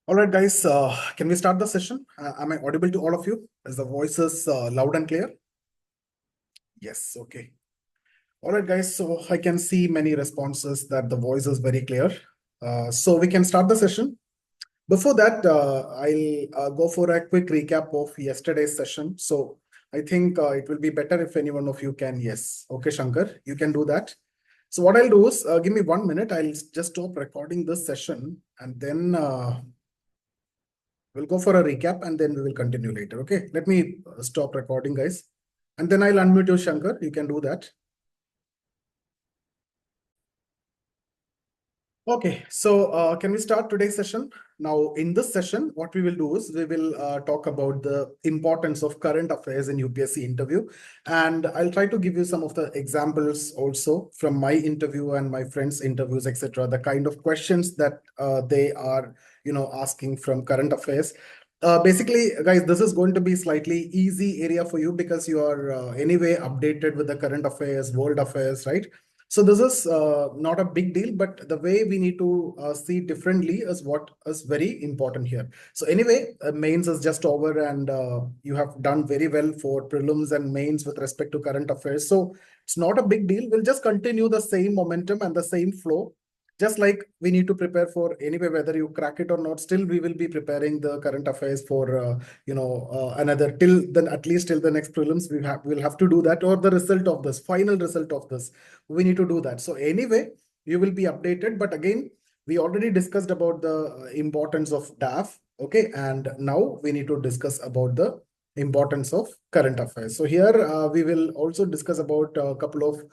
All right, guys, can we start the session? Am I audible to all of you? Is the voices loud and clear? Yes, okay. All right, guys, so I can see many responses that the voice is very clear. So we can start the session. Before that, I'll go for a quick recap of yesterday's session. So I think it will be better if any one of you can, yes. Okay, Shankar, you can do that. So what I'll do is, give me 1 minute. I'll just stop recording this session and then we'll go for a recap and then we will continue later. Okay, let me stop recording, guys. And then I'll unmute you, Shankar. You can do that. Okay, so can we start today's session? Now, in this session, what we will do is we will talk about the importance of current affairs in UPSC interview. And I'll try to give you some of the examples also from my interview and my friends' interviews, etc. The kind of questions that they are, asking from current affairs. Basically, guys, this is going to be slightly easy area for you because you are anyway updated with the current affairs, world affairs, right? So this is not a big deal, but the way we need to see differently is what is very important here. So anyway, mains is just over and you have done very well for prelims and mains with respect to current affairs. So it's not a big deal. We'll just continue the same momentum and the same flow. Just like we need to prepare for anyway, whether you crack it or not, still we will be preparing the current affairs for, another till then, at least till the next prelims, we'll have to do that, or the result of this, final result of this. We need to do that. So anyway, you will be updated. But again, we already discussed about the importance of DAF. Okay. And now we need to discuss about the importance of current affairs. So here we will also discuss about a couple of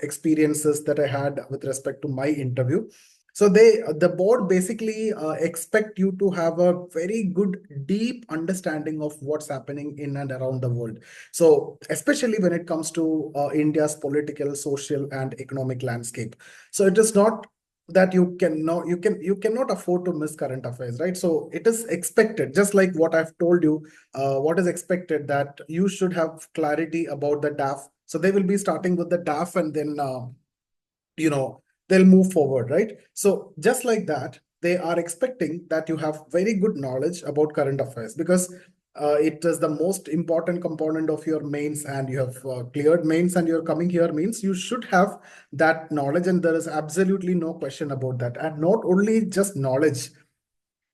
experiences that I had with respect to my interview. So the board basically expect you to have a very good, deep understanding of what's happening in and around the world. So especially when it comes to India's political, social, and economic landscape. So it is not that you cannot afford to miss current affairs, right? So it is expected, just like what I've told you, what is expected, that you should have clarity about the DAF. So they will be starting with the DAF and then they'll move forward, right? So just like that, they are expecting that you have very good knowledge about current affairs because it is the most important component of your mains, and you have cleared mains and you're coming here means you should have that knowledge, and there is absolutely no question about that. And not only just knowledge,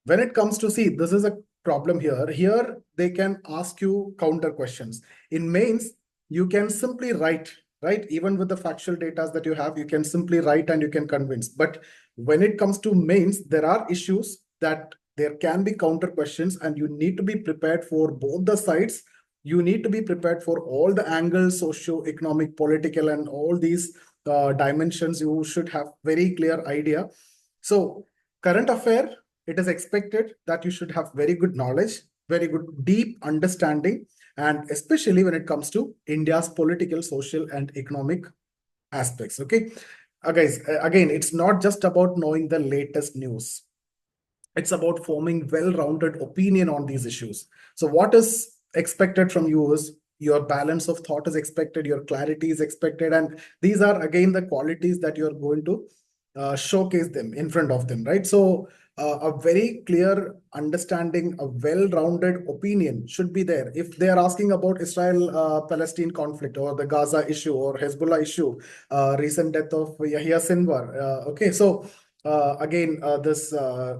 when it comes to, see, this is a problem here they can ask you counter questions. In mains, you can simply write, right? Even with the factual data that you have, you can simply write and you can convince. But when it comes to mains, there are issues that there can be counter questions, and you need to be prepared for both the sides. You need to be prepared for all the angles, socio-economic, political, and all these dimensions. You should have very clear idea. So current affair, it is expected that you should have very good knowledge, very good deep understanding, and especially when it comes to India's political, social, and economic aspects. Okay, guys, again, it's not just about knowing the latest news. It's about forming well-rounded opinion on these issues. So what is expected from you is your balance of thought is expected, your clarity is expected, and these are again the qualities that you're going to showcase them in front of them, right? So a very clear understanding, a well-rounded opinion should be there. If they are asking about Israel-Palestine conflict, or the Gaza issue, or Hezbollah issue, recent death of Yahya Sinwar, okay, so again, this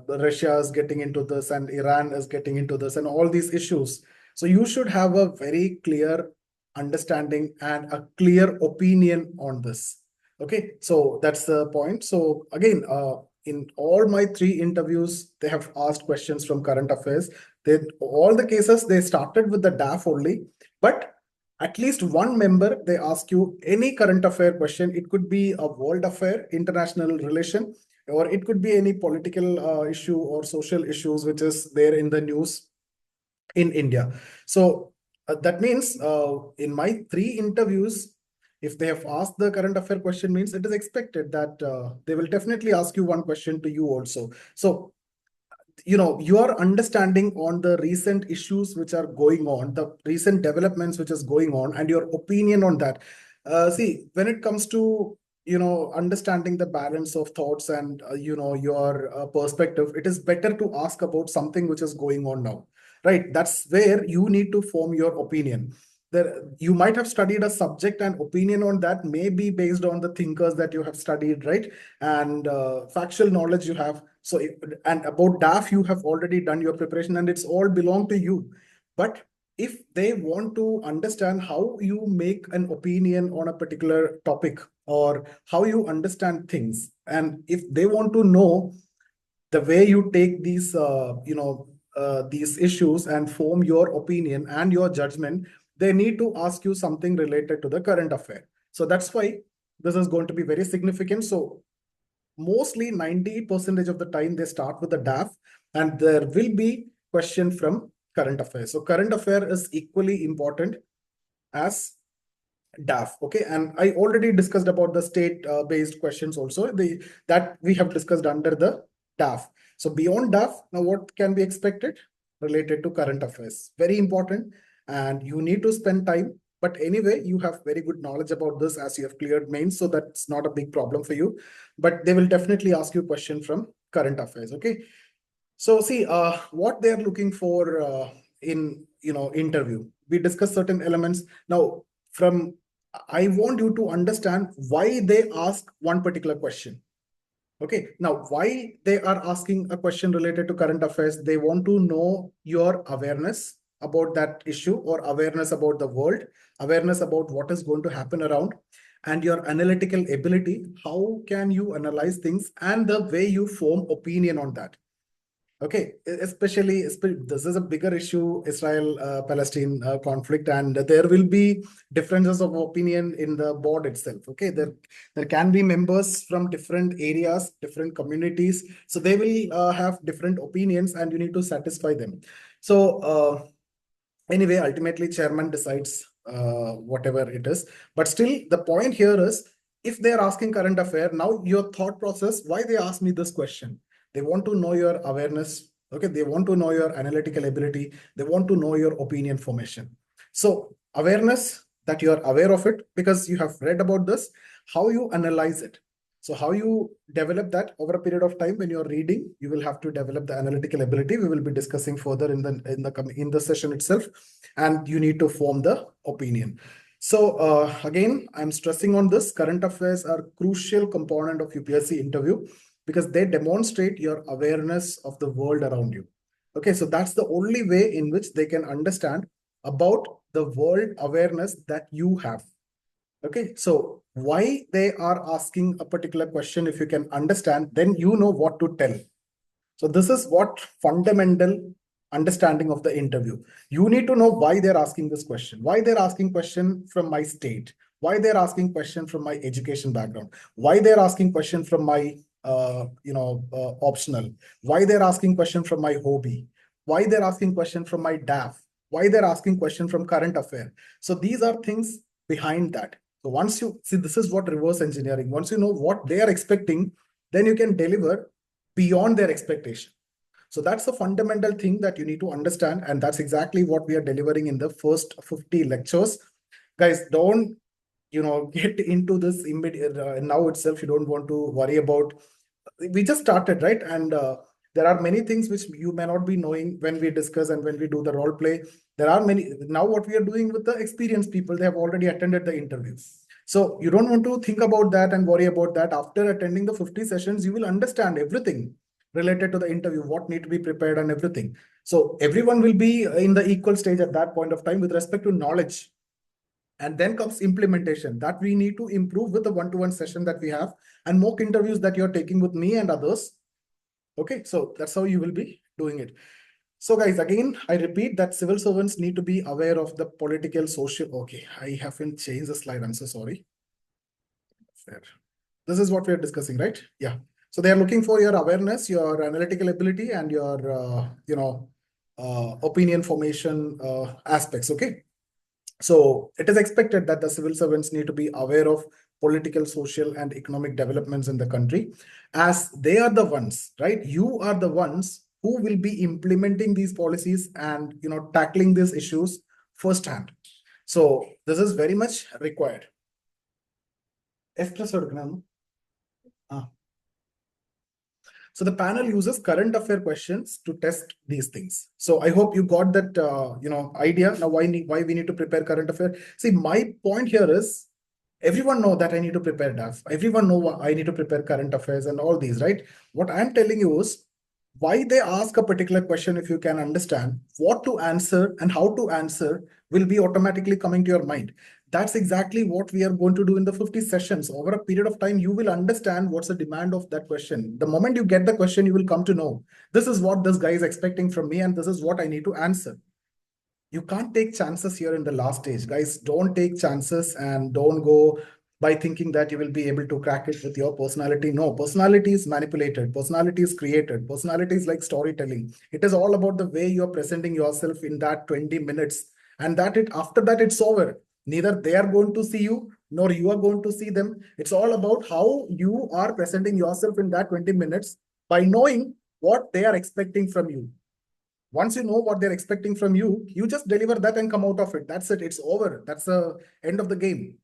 Russia is getting into this, and Iran is getting into this, and all these issues. So you should have a very clear understanding and a clear opinion on this. Okay, so that's the point. So again, in all my 3 interviews, they have asked questions from current affairs. All the cases, they started with the DAF only, but at least one member, they ask you any current affair question. It could be a world affair, international relation, or it could be any political issue or social issues which is there in the news in India. So that means in my 3 interviews, if they have asked the current affair question, means it is expected that they will definitely ask you one question to you also. So your understanding on the recent issues which are going on, the recent developments which is going on, and your opinion on that. See, when it comes to understanding the balance of thoughts and your perspective, it is better to ask about something which is going on now, right? That's where you need to form your opinion. There, you might have studied a subject, and opinion on that may be based on the thinkers that you have studied, right? And factual knowledge you have. So, and about DAF, you have already done your preparation, and it's all belong to you. But if they want to understand how you make an opinion on a particular topic, or how you understand things, and if they want to know the way you take these issues and form your opinion and your judgment, they need to ask you something related to the current affair. So that's why this is going to be very significant. So mostly 90% of the time they start with the DAF, and there will be question from current affairs. So current affair is equally important as DAF. Okay, and I already discussed about the state-based questions also, that we have discussed under the DAF. So beyond DAF, now what can be expected related to current affairs? Very important, and you need to spend time. But anyway, you have very good knowledge about this as you have cleared mains, so that's not a big problem for you. But they will definitely ask you a question from current affairs. Okay, so see, what they are looking for in interview. We discuss certain elements now. I want you to understand why they ask one particular question. Okay, now why they are asking a question related to current affairs? They want to know your awareness about that issue, or awareness about the world, awareness about what is going to happen around, and your analytical ability. How can you analyze things, and the way you form opinion on that. Okay, especially this is a bigger issue, Israel-Palestine conflict, and there will be differences of opinion in the board itself. Okay, there can be members from different areas, different communities, so they will have different opinions, and you need to satisfy them. So anyway, ultimately, chairman decides whatever it is. But still, the point here is, if they are asking current affair, now your thought process, why they ask me this question? They want to know your awareness. Okay, they want to know your analytical ability. They want to know your opinion formation. So awareness, that you are aware of it because you have read about this, how you analyze it. So how you develop that over a period of time when you're reading, you will have to develop the analytical ability. We will be discussing further in the session itself, and you need to form the opinion. So again, I'm stressing on this. Current affairs are crucial component of UPSC interview, because they demonstrate your awareness of the world around you. Okay, so that's the only way in which they can understand about the world awareness that you have. Okay, so why they are asking a particular question, if you can understand, then you know what to tell. So this is what fundamental understanding of the interview. You need to know why they're asking this question, why they're asking question from my state, why they're asking question from my education background, why they're asking question from my optional, why they're asking question from my hobby, why they're asking question from my DAF, why they're asking question from current affair. So these are things behind that. So once you see, this is what reverse engineering, once you know what they are expecting, then you can deliver beyond their expectation. So that's the fundamental thing that you need to understand, and that's exactly what we are delivering in the first 50 lectures. Guys, don't get into this immediate now itself. You don't want to worry about, we just started, right? And there are many things which you may not be knowing when we discuss and when we do the role play. There are many now. What we are doing with the experienced people, they have already attended the interview. So you don't want to think about that and worry about that. After attending the 50 sessions, you will understand everything related to the interview, what need to be prepared and everything. So everyone will be in the equal stage at that point of time with respect to knowledge. And then comes implementation, that we need to improve with the one-to-one session that we have and mock interviews that you're taking with me and others. Okay, so that's how you will be doing it. So guys, again, I repeat that civil servants need to be aware of the political, social. Okay, I haven't changed the slide. I'm so sorry. There. This is what we are discussing, right? Yeah. So they are looking for your awareness, your analytical ability, and your, opinion formation aspects. Okay. So it is expected that the civil servants need to be aware of political, social, and economic developments in the country, as they are the ones, right? You are the ones who will be implementing these policies and tackling these issues firsthand. So this is very much required. F plus எடுக்கணும். So the panel uses current affair questions to test these things. So I hope you got that idea now why we need to prepare current affair. See, my point here is everyone know that I need to prepare DAF. Everyone know I need to prepare current affairs and all these, right? What I'm telling you is why they ask a particular question. If you can understand what to answer and how to answer will be automatically coming to your mind. That's exactly what we are going to do in the 50 sessions. Over a period of time, you will understand what's the demand of that question. The moment you get the question, you will come to know this is what this guy is expecting from me and this is what I need to answer. You can't take chances here in the last stage. Guys, don't take chances and don't go by thinking that you will be able to crack it with your personality. No, personality is manipulated. Personality is created. Personality is like storytelling. It is all about the way you are presenting yourself in that 20 minutes. And after that, it's over. Neither they are going to see you, nor you are going to see them. It's all about how you are presenting yourself in that 20 minutes by knowing what they are expecting from you. Once you know what they're expecting from you, you just deliver that and come out of it. That's it. It's over. That's the end of the game.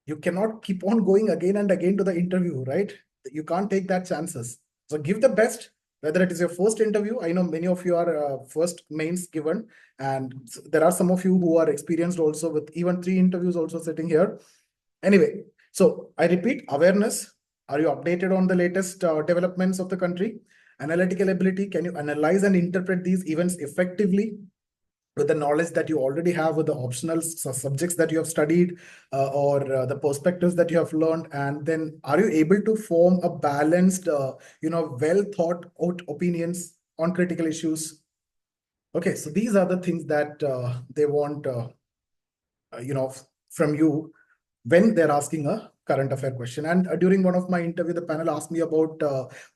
You cannot keep on going again and again to the interview, right? You can't take that chances. So give the best, whether it is your first interview. I know many of you are first mains given, and there are some of you who are experienced also with even 3 interviews also sitting here. Anyway, so I repeat, awareness. Are you updated on the latest developments of the country? Analytical ability. Can you analyze and interpret these events effectively with the knowledge that you already have, with the optional subjects that you have studied or the perspectives that you have learned? And then are you able to form a balanced, well thought out opinions on critical issues? Okay, so these are the things that they want, from you when they're asking a current affair question. And during one of my interview, the panel asked me about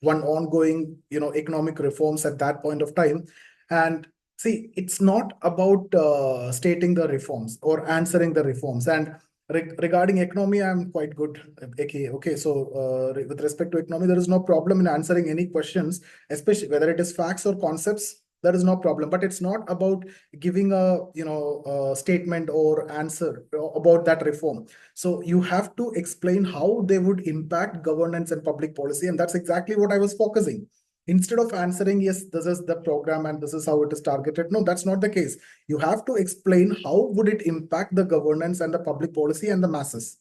one ongoing, economic reforms at that point of time. And see, it's not about stating the reforms or answering the reforms. And regarding economy, I'm quite good. Okay. So with respect to economy, there is no problem in answering any questions, especially whether it is facts or concepts. There is no problem, but it's not about giving a statement or answer about that reform. So you have to explain how they would impact governance and public policy, and that's exactly what I was focusing. Instead of answering, yes, this is the program and this is how it is targeted. No, that's not the case. You have to explain how would it impact the governance and the public policy and the masses.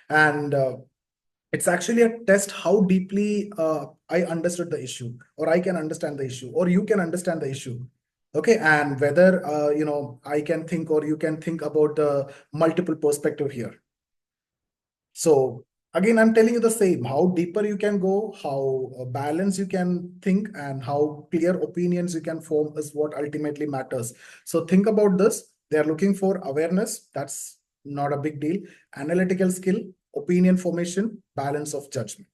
And it's actually a test how deeply I understood the issue, or I can understand the issue, or you can understand the issue. Okay, and whether I can think or you can think about the multiple perspective here. So again, I'm telling you the same, how deeper you can go, how balanced you can think, and how clear opinions you can form is what ultimately matters. So think about this. They are looking for awareness. That's not a big deal. Analytical skill, opinion formation, balance of judgment.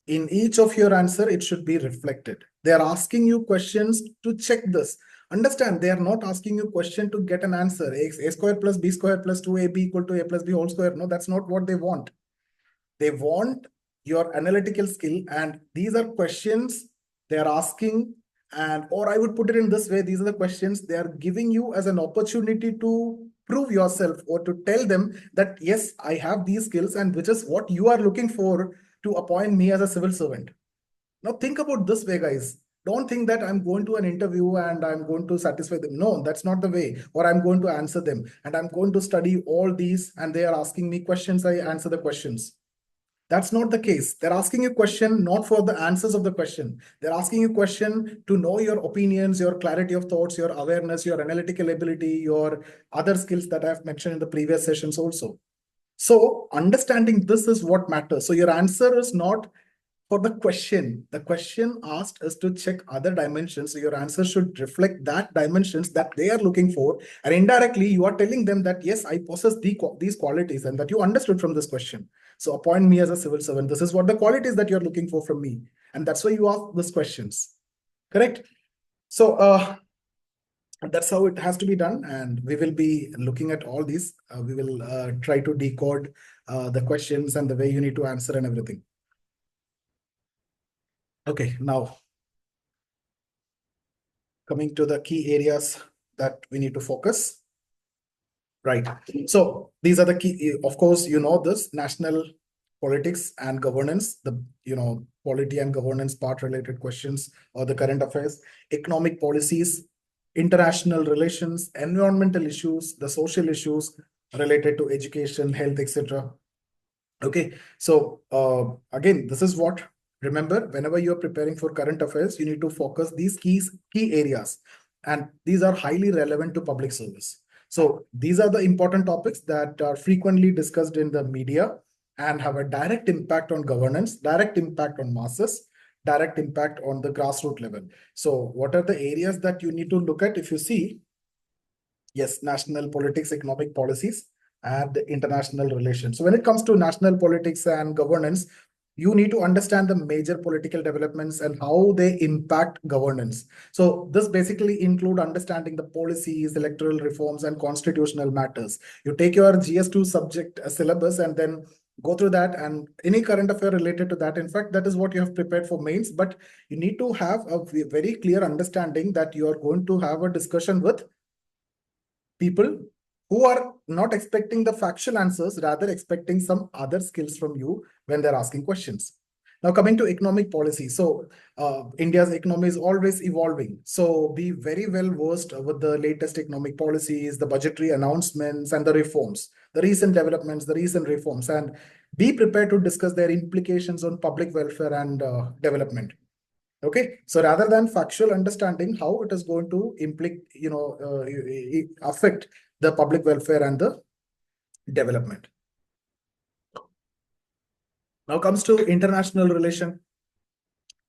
In each of your answer, it should be reflected. They are asking you questions to check this. Understand, they are not asking you question to get an answer. A square plus B square plus 2AB equal to A plus B whole square. No, that's not what they want. They want your analytical skill, and these are questions they are asking. And or I would put it in this way, these are the questions they are giving you as an opportunity to prove yourself or to tell them that yes, I have these skills, and which is what you are looking for to appoint me as a civil servant. Now think about this way, guys. Don't think that I'm going to an interview and I'm going to satisfy them. No, that's not the way. Or I'm going to answer them and I'm going to study all these and they are asking me questions, I answer the questions. That's not the case. They're asking you a question not for the answers of the question. They're asking you a question to know your opinions, your clarity of thoughts, your awareness, your analytical ability, your other skills that I've mentioned in the previous sessions also. So understanding this is what matters. So your answer is not for the question. The question asked is to check other dimensions. So your answer should reflect that dimensions that they are looking for. And indirectly, you are telling them that, yes, I possess these qualities and that you understood from this question. So appoint me as a civil servant. This is what the qualities that you're looking for from me. And that's why you ask these questions. Correct? So that's how it has to be done. And we will be looking at all these. We will try to decode the questions and the way you need to answer and everything. Okay, now coming to the key areas that we need to focus. Right. So these are the key. Of course, you know this national politics and governance, the polity and governance part related questions or the current affairs, economic policies, international relations, environmental issues, the social issues related to education, health, etc. Okay, so again, this is what, remember, whenever you're preparing for current affairs, you need to focus these key areas, and these are highly relevant to public service. So these are the important topics that are frequently discussed in the media and have a direct impact on governance, direct impact on masses, direct impact on the grassroots level. So what are the areas that you need to look at? If you see, yes, national politics, economic policies, and international relations. So when it comes to national politics and governance, you need to understand the major political developments and how they impact governance. So this basically include understanding the policies, electoral reforms, and constitutional matters. You take your GS2 subject syllabus and then go through that, and any current affair related to that. In fact, that is what you have prepared for mains, but you need to have a very clear understanding that you are going to have a discussion with people who are not expecting the factual answers, rather expecting some other skills from you when they're asking questions. Now, coming to economic policy. So India's economy is always evolving. So be very well versed with the latest economic policies, the budgetary announcements, and the reforms, the recent developments, the recent reforms, and be prepared to discuss their implications on public welfare and development. Okay, so rather than factual understanding how it is going to affect the public welfare and the development. Now comes to international relation.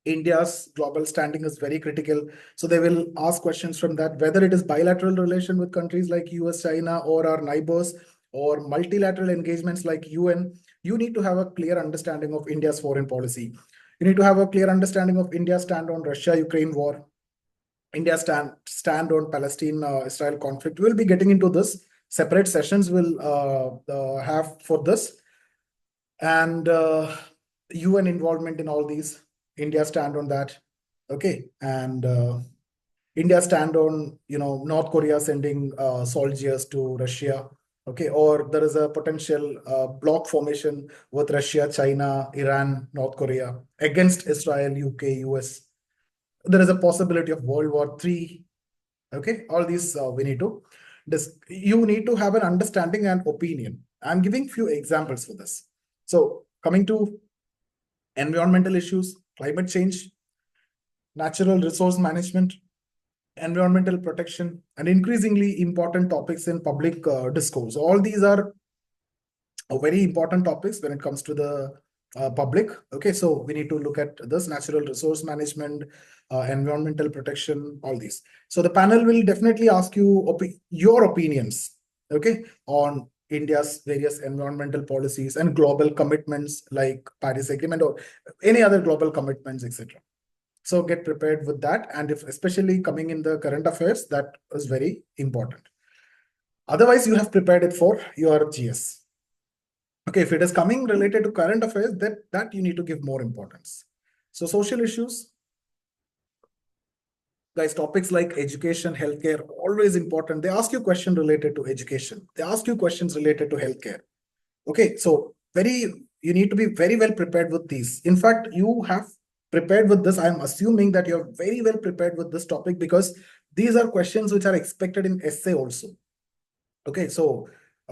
India's global standing is very critical. So they will ask questions from that, whether it is bilateral relation with countries like US, China, or our neighbors, or multilateral engagements like UN. You need to have a clear understanding of India's foreign policy. You need to have a clear understanding of India's stand on Russia-Ukraine war, India's stand on Palestine-Israel conflict. We'll be getting into this. Separate sessions will have for this. And UN involvement in all these. India stand on that. Okay. And India stand on, North Korea sending soldiers to Russia. Okay. Or there is a potential bloc formation with Russia, China, Iran, North Korea against Israel, UK, US. There is a possibility of World War III. Okay. All these we need to you need to have an understanding and opinion. I'm giving few examples for this. So coming to environmental issues, climate change, natural resource management, environmental protection, and increasingly important topics in public discourse. All these are very important topics when it comes to the public. Okay, so we need to look at this natural resource management, environmental protection, all these. So the panel will definitely ask you your opinions, okay, on India's various environmental policies and global commitments like Paris Agreement or any other global commitments, etc. So get prepared with that. And if especially coming in the current affairs, that is very important. Otherwise, you have prepared it for your GS. Okay, if it is coming related to current affairs, that you need to give more importance. So social issues, guys, topics like education, healthcare, always important. They ask you questions related to education. They ask you questions related to healthcare. Okay, so you need to be very well prepared with these. In fact, you have prepared with this. I'm assuming that you're very well prepared with this topic because these are questions which are expected in essay also. Okay, so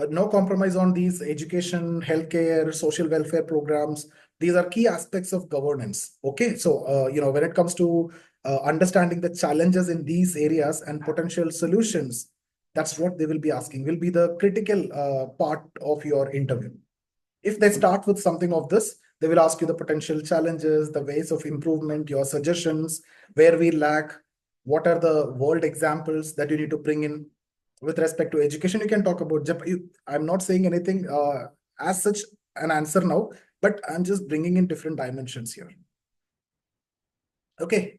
no compromise on these education, healthcare, social welfare programs. These are key aspects of governance. Okay, so when it comes to understanding the challenges in these areas and potential solutions, that's what they will be asking, will be the critical part of your interview. If they start with something of this, they will ask you the potential challenges, the ways of improvement, your suggestions, where we lack, what are the world examples that you need to bring in. With respect to education, you can talk about Japan. I'm not saying anything as such an answer now, but I'm just bringing in different dimensions here. Okay.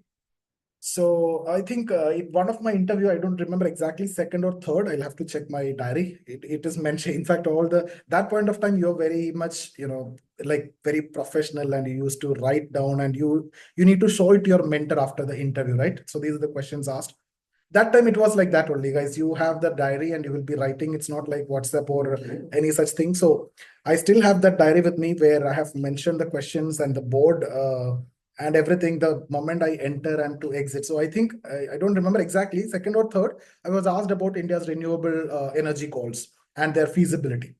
So I think one of my interview, I don't remember exactly second or third. I'll have to check my diary. It is mentioned. In fact, that point of time, you're very much, like very professional, and you used to write down, and you need to show it to your mentor after the interview, right? So these are the questions asked. that time it was like that only, guys. You have the diary and you will be writing. It's not like WhatsApp or any such thing. So I still have that diary with me where I have mentioned the questions and the board and everything the moment I enter and to exit. So I think I don't remember exactly, second or third, I was asked about India's renewable energy goals and their feasibility.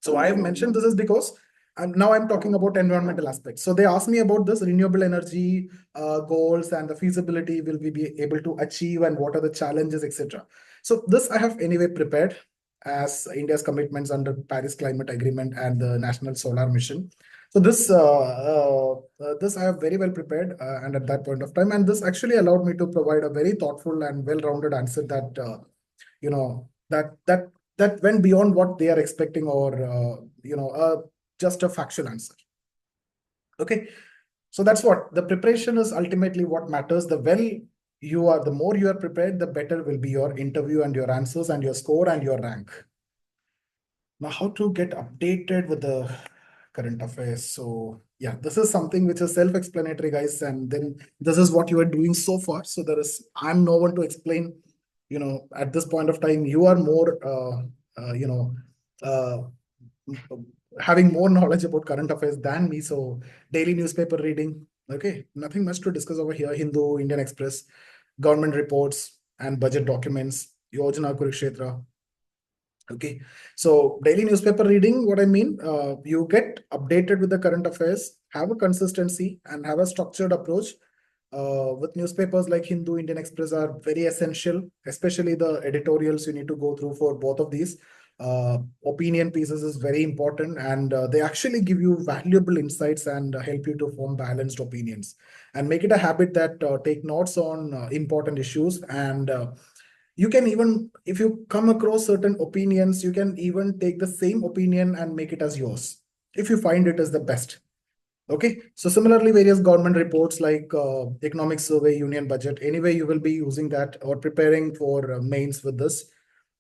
So I have mentioned this is because now I'm talking about environmental aspects. So they asked me about this renewable energy goals and the feasibility will we be able to achieve and what are the challenges, etc. So this I have anyway prepared as India's commitments under Paris Climate Agreement and the National Solar Mission. So this I have very well prepared and at that point of time, and this actually allowed me to provide a very thoughtful and well-rounded answer that you know that went beyond what they are expecting or just a factual answer. Okay, so that's what the preparation is ultimately what matters. The more you are prepared, the better will be your interview and your answers and your score and your rank. Now, how to get updated with the current affairs? So yeah, this is something which is self-explanatory, guys, and then this is what you are doing so far. So I'm no one to explain. At this point of time, you are more uh, having more knowledge about current affairs than me. So daily newspaper reading. Okay, nothing much to discuss over here. Hindu, Indian Express, government reports and budget documents, Yojana Kurukshetra. Okay, so daily newspaper reading, what I mean, you get updated with the current affairs, have a consistency and have a structured approach. With newspapers like Hindu, Indian Express are very essential, especially the editorials you need to go through for both of these. Opinion pieces is very important, and they actually give you valuable insights and help you to form balanced opinions and make it a habit that take notes on important issues. And you can even, if you come across certain opinions, you can even take the same opinion and make it as yours if you find it as the best. Okay, so similarly, various government reports like economic survey, union budget, anyway, you will be using that or preparing for mains with this.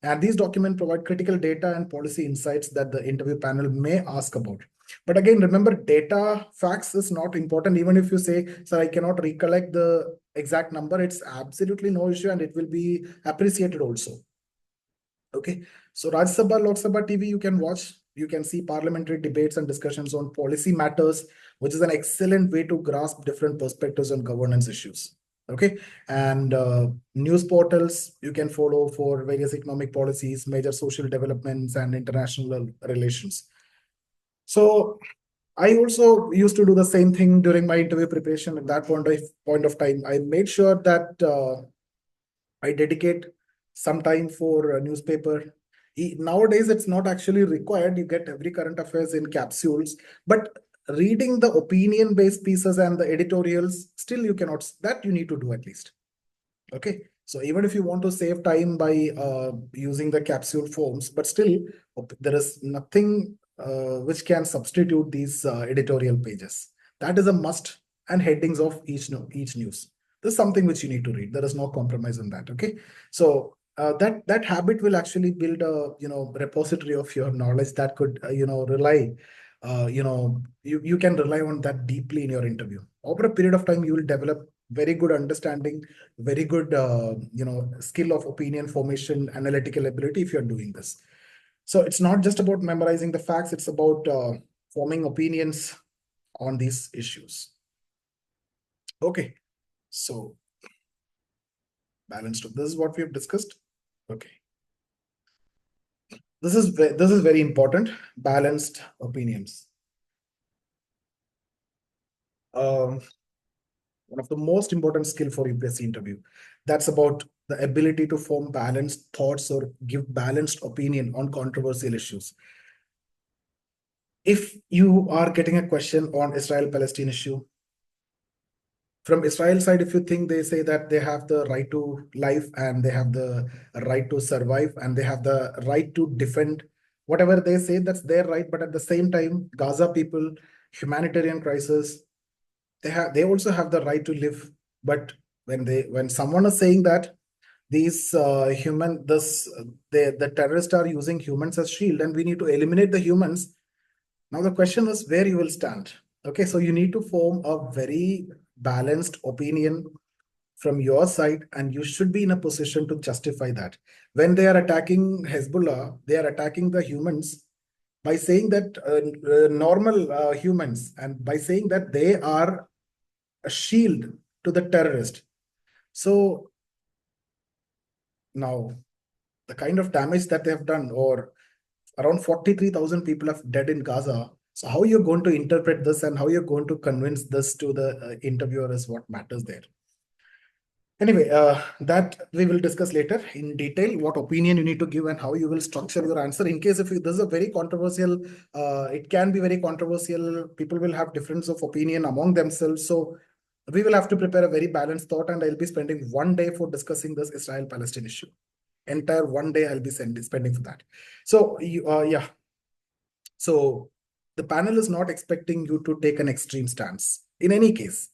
And these documents provide critical data and policy insights that the interview panel may ask about. But again, remember, data facts is not important. Even if you say, sir, I cannot recollect the exact number, it's absolutely no issue and it will be appreciated also. Okay, so Rajya Sabha, Lok Sabha TV, you can watch. You can see parliamentary debates and discussions on policy matters, which is an excellent way to grasp different perspectives on governance issues. Okay, and news portals you can follow for various economic policies, major social developments, and international relations. So I also used to do the same thing during my interview preparation. At that point of time, I made sure that I dedicate some time for a newspaper. Nowadays, it's not actually required. You get every current affairs in capsules, but reading the opinion-based pieces and the editorials, still you cannot, that you need to do at least. Okay, so even if you want to save time by using the capsule forms, but still there is nothing which can substitute these editorial pages. That is a must, and headings of each news. This is something which you need to read. There is no compromise on that. Okay, so that habit will actually build a repository of your knowledge that could rely. You can rely on that deeply in your interview. Over a period of time, you will develop very good understanding, very good skill of opinion formation, analytical ability if you're doing this. So it's not just about memorizing the facts, it's about forming opinions on these issues. Okay, so balanced. This is what we have discussed. Okay, this is very important. Balanced opinions. One of the most important skill for UPSC interview. That's about the ability to form balanced thoughts or give balanced opinion on controversial issues. If you are getting a question on Israel-Palestine issue, from Israel side, if you think they say that they have the right to life and they have the right to survive and they have the right to defend, whatever they say, that's their right. But at the same time, Gaza people, humanitarian crisis, they also have the right to live. But when someone is saying that these the terrorists are using humans as shield and we need to eliminate the humans, now the question is where you will stand. Okay, so you need to form a very balanced opinion from your side, and you should be in a position to justify that. When they are attacking Hezbollah, they are attacking the humans by saying that normal humans, and by saying that they are a shield to the terrorist. So now the kind of damage that they have done, or around 43,000 people have dead in Gaza. So how you're going to interpret this and how you're going to convince this to the interviewer is what matters there. Anyway, that we will discuss later in detail, what opinion you need to give and how you will structure your answer. In case if this is a very controversial, it can be very controversial. People will have difference of opinion among themselves. So we will have to prepare a very balanced thought, and I'll be spending one day for discussing this Israel-Palestine issue. Entire one day I'll be spending for that. So yeah. So the panel is not expecting you to take an extreme stance. In any case,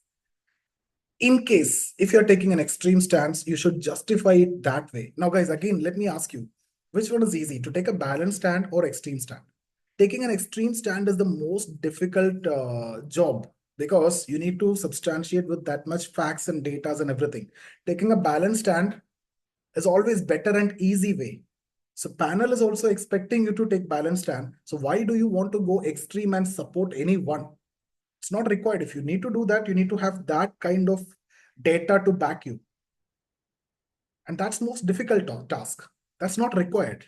in case if you're taking an extreme stance, you should justify it that way. Now, guys, again, let me ask you, which one is easy, to take a balanced stand or extreme stand? Taking an extreme stand is the most difficult job, because you need to substantiate with that much facts and data and everything. Taking a balanced stand is always better and easy way. So panel is also expecting you to take balanced stand. So why do you want to go extreme and support anyone? It's not required. If you need to do that, you need to have that kind of data to back you. And that's most difficult task. That's not required.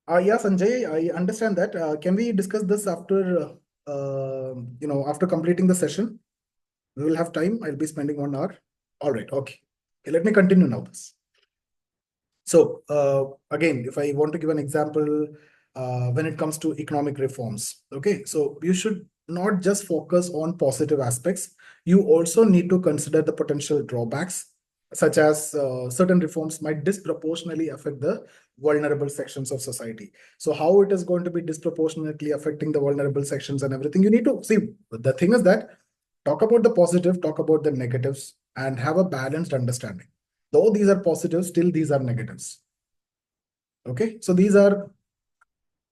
Yeah, Sanjay, I understand that. Can we discuss this after, after completing the session? We will have time. I'll be spending 1 hour. All right. Okay. Let me continue now. So again, if I want to give an example, when it comes to economic reforms, okay, so you should not just focus on positive aspects. You also need to consider the potential drawbacks, such as certain reforms might disproportionately affect the vulnerable sections of society. So how it is going to be disproportionately affecting the vulnerable sections and everything, you need to see. The thing is that talk about the positive, talk about the negatives, and have a balanced understanding. Though these are positives, still these are negatives. Okay, so these are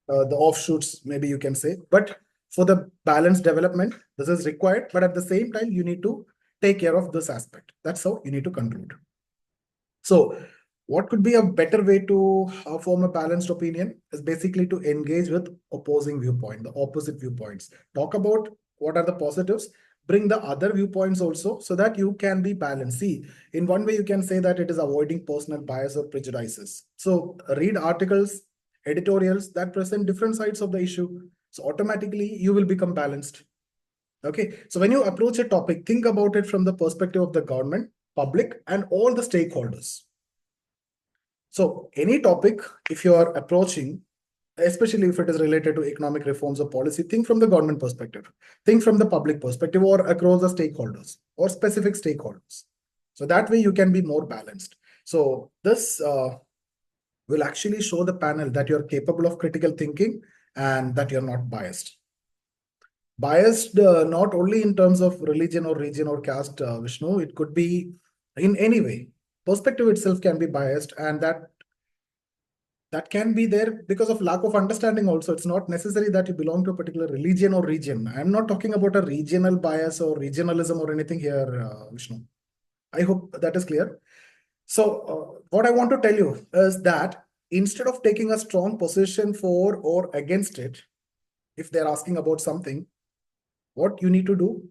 the offshoots, maybe you can say. But for the balanced development, this is required. But at the same time, you need to take care of this aspect. That's how you need to conclude. So what could be a better way to form a balanced opinion is basically to engage with opposing viewpoint, the opposite viewpoints. Talk about what are the positives, bring the other viewpoints also, so that you can be balanced. See, in one way you can say that it is avoiding personal bias or prejudices. So read articles, editorials that present different sides of the issue. So automatically you will become balanced. Okay, so when you approach a topic, think about it from the perspective of the government, public, and all the stakeholders. So any topic, if you are approaching, especially if it is related to economic reforms or policy, think from the government perspective, think from the public perspective, or across the stakeholders or specific stakeholders. So that way you can be more balanced. So this will actually show the panel that you're capable of critical thinking and that you're not biased. Biased not only in terms of religion or region or caste, Vishnu, it could be in any way. Perspective itself can be biased, and that can be there because of lack of understanding also. It's not necessary that you belong to a particular religion or region. I'm not talking about a regional bias or regionalism or anything here, Vishnu. I hope that is clear. So what I want to tell you is that instead of taking a strong position for or against it, if they're asking about something, what you need to do,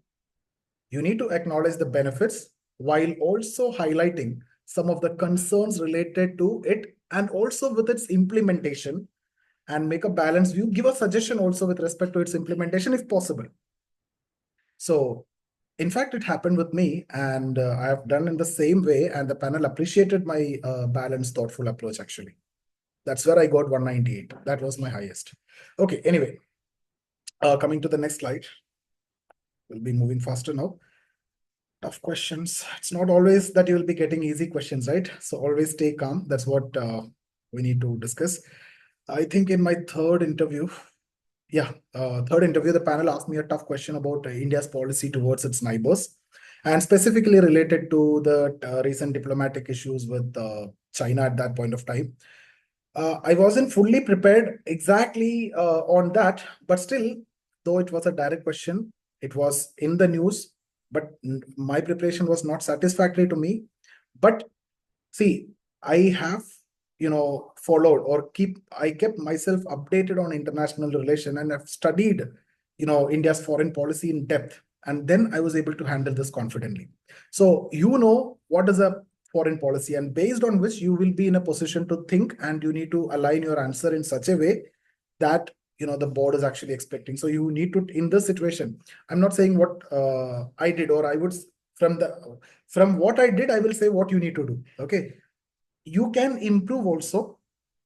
you need to acknowledge the benefits while also highlighting some of the concerns related to it, and also with its implementation, and make a balanced view. Give a suggestion also with respect to its implementation if possible. So in fact, it happened with me, and I have done in the same way, and the panel appreciated my balanced, thoughtful approach actually. That's where I got 198. That was my highest. Okay, anyway, coming to the next slide. We'll be moving faster now. Tough questions. It's not always that you will be getting easy questions, right? So always stay calm. That's what we need to discuss. I think in my third interview, the panel asked me a tough question about India's policy towards its neighbors, and specifically related to the recent diplomatic issues with China at that point of time. I wasn't fully prepared exactly on that, but still, though it was a direct question, it was in the news. but my preparation was not satisfactory to me. But see, I have, followed or I kept myself updated on international relation, and I've studied, India's foreign policy in depth. And then I was able to handle this confidently. So, what is a foreign policy, and based on which you will be in a position to think, and you need to align your answer in such a way that, the board is actually expecting. So you need to, in this situation, I'm not saying what I did, or I would, from what I did, I will say what you need to do. Okay. You can improve also.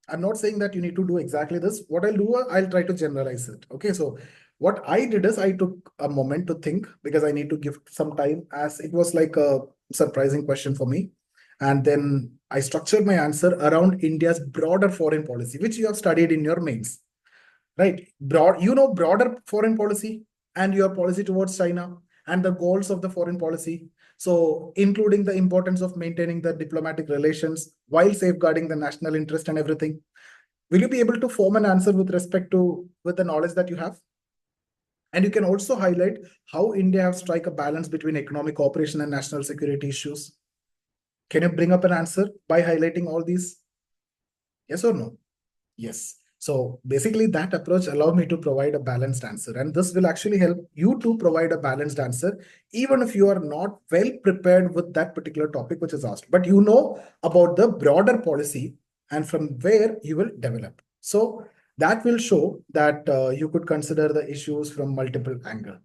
I'm not saying that you need to do exactly this. What I'll do, I'll try to generalize it. Okay. So what I did is I took a moment to think, because I need to give some time, as it was like a surprising question for me. And then I structured my answer around India's broader foreign policy, which you have studied in your mains, right? Broader foreign policy and your policy towards China and the goals of the foreign policy. So including the importance of maintaining the diplomatic relations while safeguarding the national interest and everything. Will you be able to form an answer with the knowledge that you have? And you can also highlight how India have strike a balance between economic cooperation and national security issues. Can you bring up an answer by highlighting all these? Yes or no? Yes. So basically that approach allowed me to provide a balanced answer, and this will actually help you to provide a balanced answer, even if you are not well prepared with that particular topic which is asked, but you know about the broader policy and from where you will develop. So that will show that you could consider the issues from multiple angles.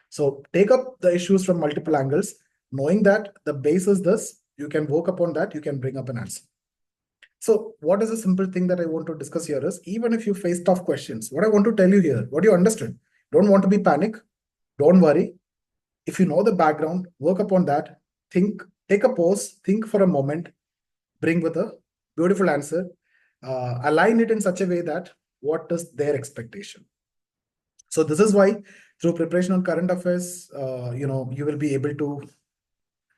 So take up the issues from multiple angles, knowing that the base is this, you can work upon that, you can bring up an answer. So what is a simple thing that I want to discuss here is, even if you face tough questions, what I want to tell you here, what you understood, don't want to be panic, don't worry. If you know the background, work upon that, think, take a pause, think for a moment, bring with a beautiful answer, align it in such a way that what is their expectation. So this is why through preparation on current affairs, you will be able to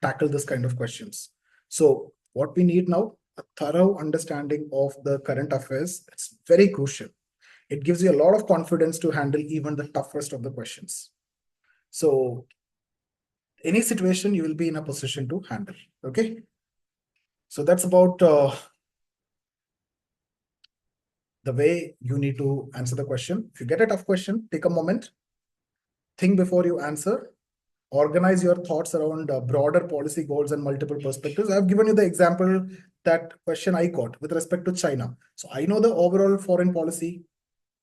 tackle this kind of questions. So what we need now, a thorough understanding of the current affairs. It's very crucial. It gives you a lot of confidence to handle even the toughest of the questions. So any situation you will be in a position to handle. Okay. So that's about the way you need to answer the question. If you get a tough question, take a moment, think before you answer, organize your thoughts around broader policy goals and multiple perspectives. I've given you the example, that question I got with respect to China. So I know the overall foreign policy,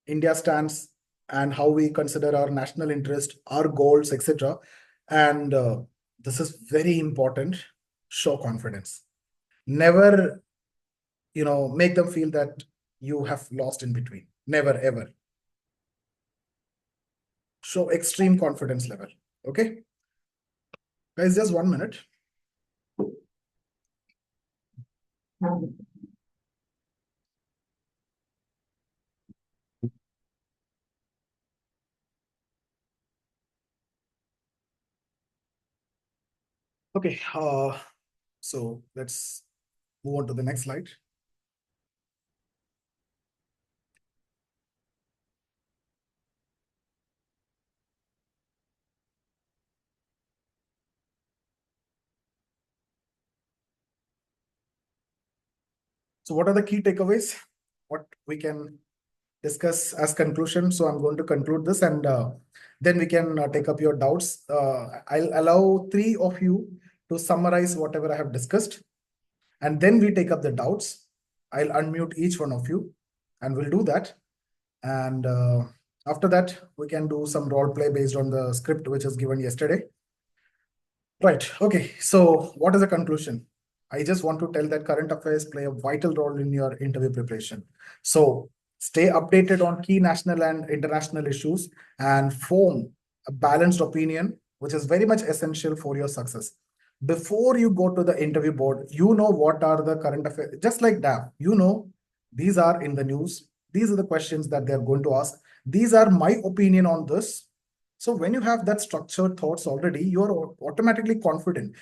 India stands, and how we consider our national interest, our goals, etc. And this is very important. Show confidence. Never, make them feel that you have lost in between. Never, ever. Show extreme confidence level. Okay. Guys, just 1 minute. Okay, so let's move on to the next slide. So what are the key takeaways? What we can discuss as conclusion. So I'm going to conclude this, and then we can take up your doubts. I'll allow 3 of you to summarize whatever I have discussed, and then we take up the doubts. I'll unmute each one of you, and we'll do that. And after that, we can do some role play based on the script which was given yesterday. Right. Okay. So what is the conclusion? I just want to tell that current affairs play a vital role in your interview preparation. So stay updated on key national and international issues and form a balanced opinion, which is very much essential for your success. Before you go to the interview board, you know what are the current affairs, just like that, these are in the news. These are the questions that they're going to ask. These are my opinion on this. So when you have that structured thoughts already, you are automatically confident.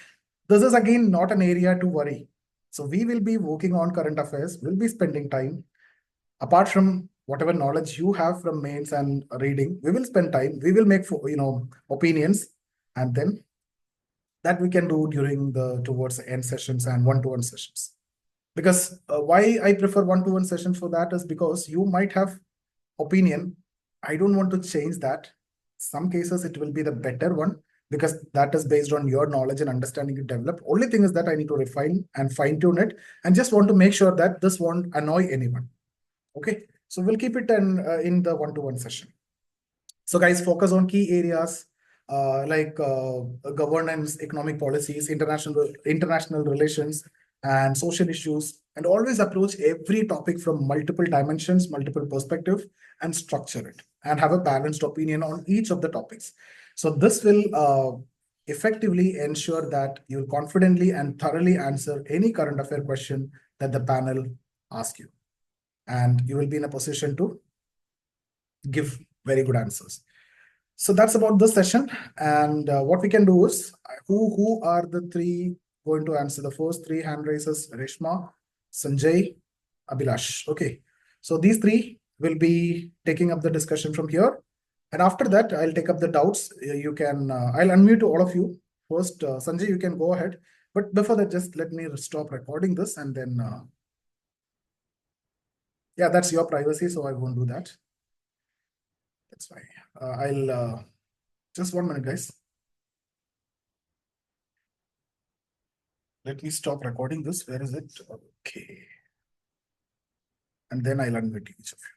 This is again not an area to worry. So we will be working on current affairs. We'll be spending time. Apart from whatever knowledge you have from mains and reading, we will spend time. We will make opinions, and then that we can do during the towards the end sessions and one-to-one sessions. Because why I prefer one-to-one sessions for that is because you might have opinion. I don't want to change that. Some cases it will be the better one because that is based on your knowledge and understanding you develop. Only thing is that I need to refine and fine tune it and just want to make sure that this won't annoy anyone. Okay, so we'll keep it in the one-to-one session. So guys, focus on key areas like governance, economic policies, international relations, and social issues, and always approach every topic from multiple dimensions, multiple perspectives, and structure it, and have a balanced opinion on each of the topics. So this will effectively ensure that you'll confidently and thoroughly answer any current affair question that the panel asks you. And you will be in a position to give very good answers. So that's about this session. And what we can do is, who are the three going to answer? The first three hand raises: Reshma, Sanjay, Abhilash. Okay. So these three will be taking up the discussion from here. And after that, I'll take up the doubts. You can, I'll unmute to all of you. First, Sanjay, you can go ahead. But before that, just let me stop recording this and then, yeah, that's your privacy, so I won't do that. That's fine. I'll just 1 minute, guys. Let me stop recording this. Where is it? Okay. And then I'll unmute each of you.